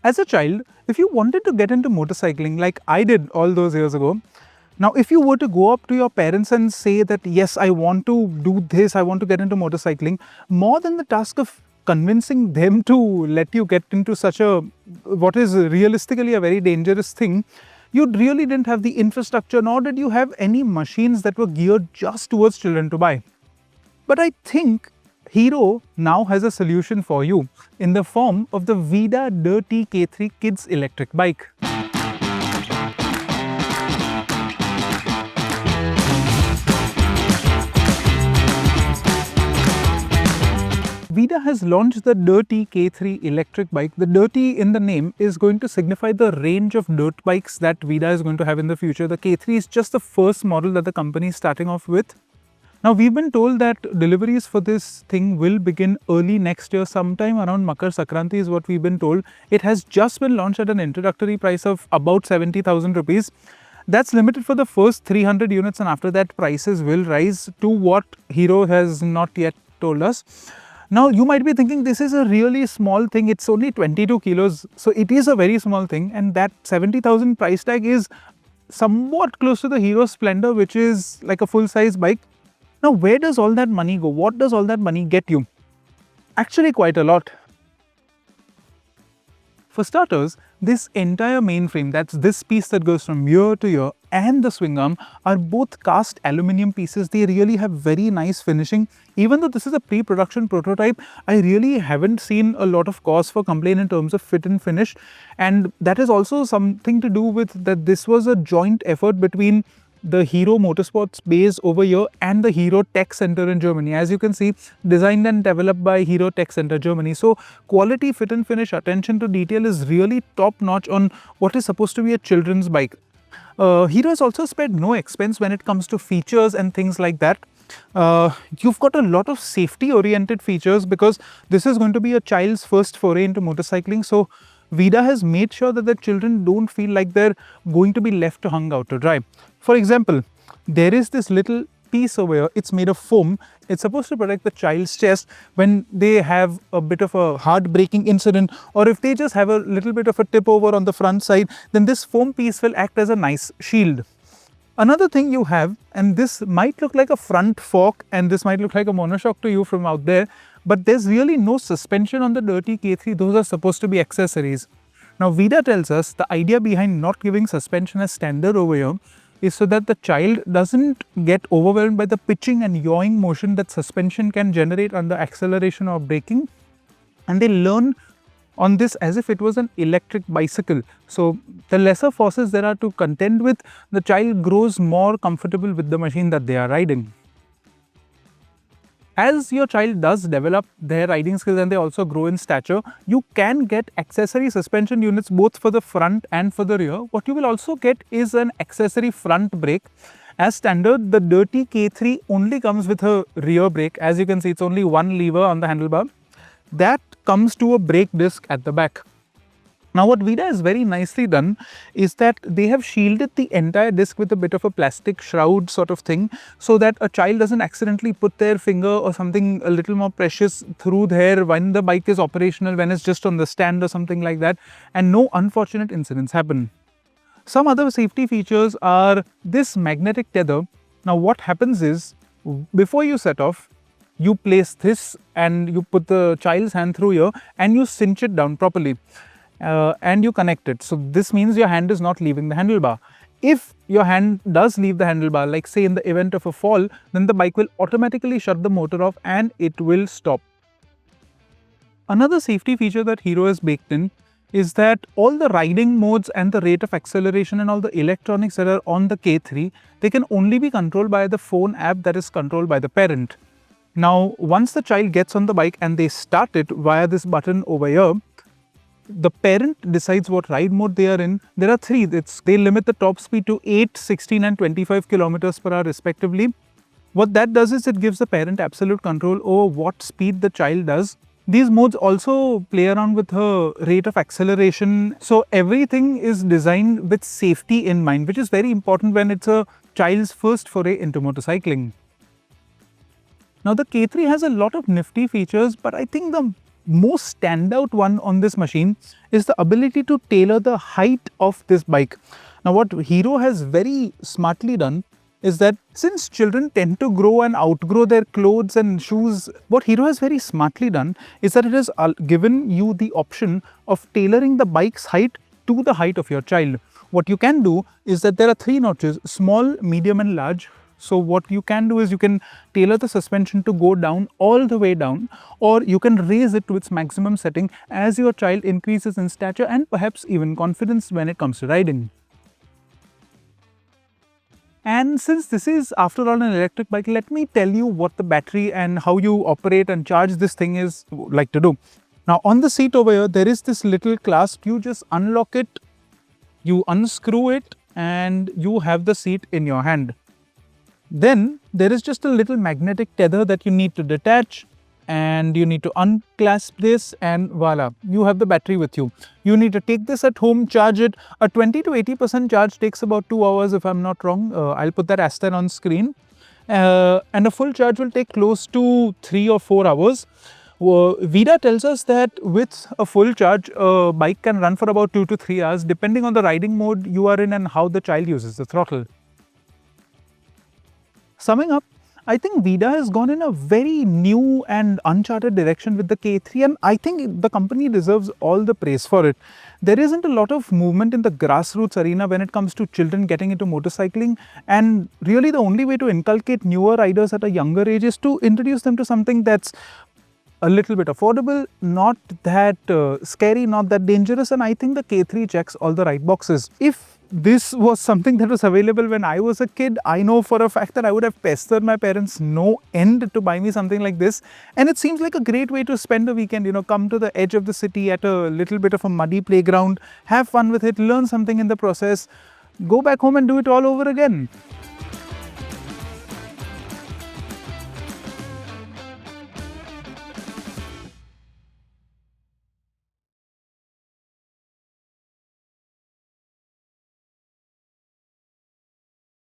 As a child, if you wanted to get into motorcycling like I did all those years ago, now if you were to go up to your parents and say that yes, I want to do this, I want to get into motorcycling, more than the task of convincing them to let you get into such a, what is realistically a very dangerous thing, you really didn't have the infrastructure, nor did you have any machines that were geared just towards children to buy. But I think Hero now has a solution for you in the form of the Vida Dirt.E K3 kids electric bike. Vida has launched the Dirt.E K3 electric bike. The Dirt.E in the name is going to signify the range of dirt bikes that Vida is going to have in the future. The K3 is just the first model that the company is starting off with. Now, we've been told that deliveries for this thing will begin early next year, sometime around Makar Sankranti is what we've been told. It has just been launched at an introductory price of about 70,000 rupees. That's limited for the first 300 units, and after that prices will rise to what Hero has not yet told us. Now, you might be thinking this is a really small thing, it's only 22 kilos, so it is a very small thing, and that 70,000 price tag is somewhat close to the Hero Splendor, which is like a full-size bike. Now, where does all that money go? What does all that money get you? Actually, quite a lot. For starters, this entire mainframe, that's this piece that goes from ear to ear, and the swing arm are both cast aluminium pieces. They really have very nice finishing. Even though this is a pre-production prototype, I really haven't seen a lot of cause for complaint in terms of fit and finish. And that is also something to do with that this was a joint effort between the Hero Motorsports base over here and the Hero Tech Center in Germany. As you can see, designed and developed by Hero Tech Center Germany. So quality, fit and finish, attention to detail is really top notch on what is supposed to be a children's bike. Hero has also spared no expense when it comes to features and things like that. You've got a lot of safety oriented features because this is going to be a child's first foray into motorcycling. So Vida has made sure that the children don't feel like they're going to be left to hang out to dry. For example, there is this little piece over here, it's made of foam. It's supposed to protect the child's chest when they have a bit of a heart-breaking incident, or if they just have a little bit of a tip over on the front side, then this foam piece will act as a nice shield. Another thing you have, and this might look like a front fork and this might look like a monoshock to you from out there, but there's really no suspension on the Dirt.E K3. Those are supposed to be accessories. Now, Vida tells us the idea behind not giving suspension as standard over here is so that the child doesn't get overwhelmed by the pitching and yawing motion that suspension can generate under acceleration or braking, and they learn on this as if it was an electric bicycle. So the lesser forces there are to contend with, the child grows more comfortable with the machine that they are riding. As your child does develop their riding skills and they also grow in stature, you can get accessory suspension units both for the front and for the rear. What you will also get is an accessory front brake. As standard, the Dirt.E K3 only comes with a rear brake. As you can see, it's only one lever on the handlebar. That comes to a brake disc at the back. Now, what Vida has very nicely done is that they have shielded the entire disc with a bit of a plastic shroud sort of thing, so that a child doesn't accidentally put their finger or something a little more precious through there when the bike is operational, when it's just on the stand or something like that, and no unfortunate incidents happen. Some other safety features are this magnetic tether. Now, what happens is, before you set off, you place this and you put the child's hand through here and you cinch it down properly. And you connect it. So this means your hand is not leaving the handlebar. If your hand does leave the handlebar, like say in the event of a fall, then the bike will automatically shut the motor off and it will stop. Another safety feature that Hero has baked in is that all the riding modes and the rate of acceleration and all the electronics that are on the K3, they can only be controlled by the phone app that is controlled by the parent. Now, once the child gets on the bike and they start it via this button over here, the parent decides what ride mode they are in. There are three. They limit the top speed to 8, 16 and 25 kilometers per hour respectively. What that does is it gives the parent absolute control over what speed the child does. These modes also play around with her rate of acceleration. So everything is designed with safety in mind, which is very important when it's a child's first foray into motorcycling. Now, the K3 has a lot of nifty features, but I think the most standout one on this machine is the ability to tailor the height of this bike. Now what Hero has very smartly done is that since children tend to grow and outgrow their clothes and shoes, what Hero has very smartly done is that it has given you the option of tailoring the bike's height to the height of your child. What you can do is that there are 3 notches, small, medium and large. So what you can do is you can tailor the suspension to go down all the way down, or you can raise it to its maximum setting as your child increases in stature and perhaps even confidence when it comes to riding. And since this is after all an electric bike, let me tell you what the battery and how you operate and charge this thing is like to do. Now on the seat over here, there is this little clasp. You just unlock it, you unscrew it, and you have the seat in your hand. Then there is just a little magnetic tether that you need to detach, and you need to unclasp this, and voila, you have the battery with you. You need to take this at home, charge it. A 20 to 80% charge takes about 2 hours if I'm not wrong. I'll put that asterisk on screen. And a full charge will take close to 3 or 4 hours. Vida tells us that with a full charge, a bike can run for about 2 to 3 hours depending on the riding mode you are in and how the child uses the throttle. Summing up, I think Vida has gone in a very new and uncharted direction with the K3, and I think the company deserves all the praise for it. There isn't a lot of movement in the grassroots arena when it comes to children getting into motorcycling, and really the only way to inculcate newer riders at a younger age is to introduce them to something that's a little bit affordable, not that scary, not that dangerous, and I think the K3 checks all the right boxes. If this was something that was available when I was a kid, I know for a fact that I would have pestered my parents no end to buy me something like this. And it seems like a great way to spend a weekend, you know, come to the edge of the city at a little bit of a muddy playground, have fun with it, learn something in the process, go back home and do it all over again.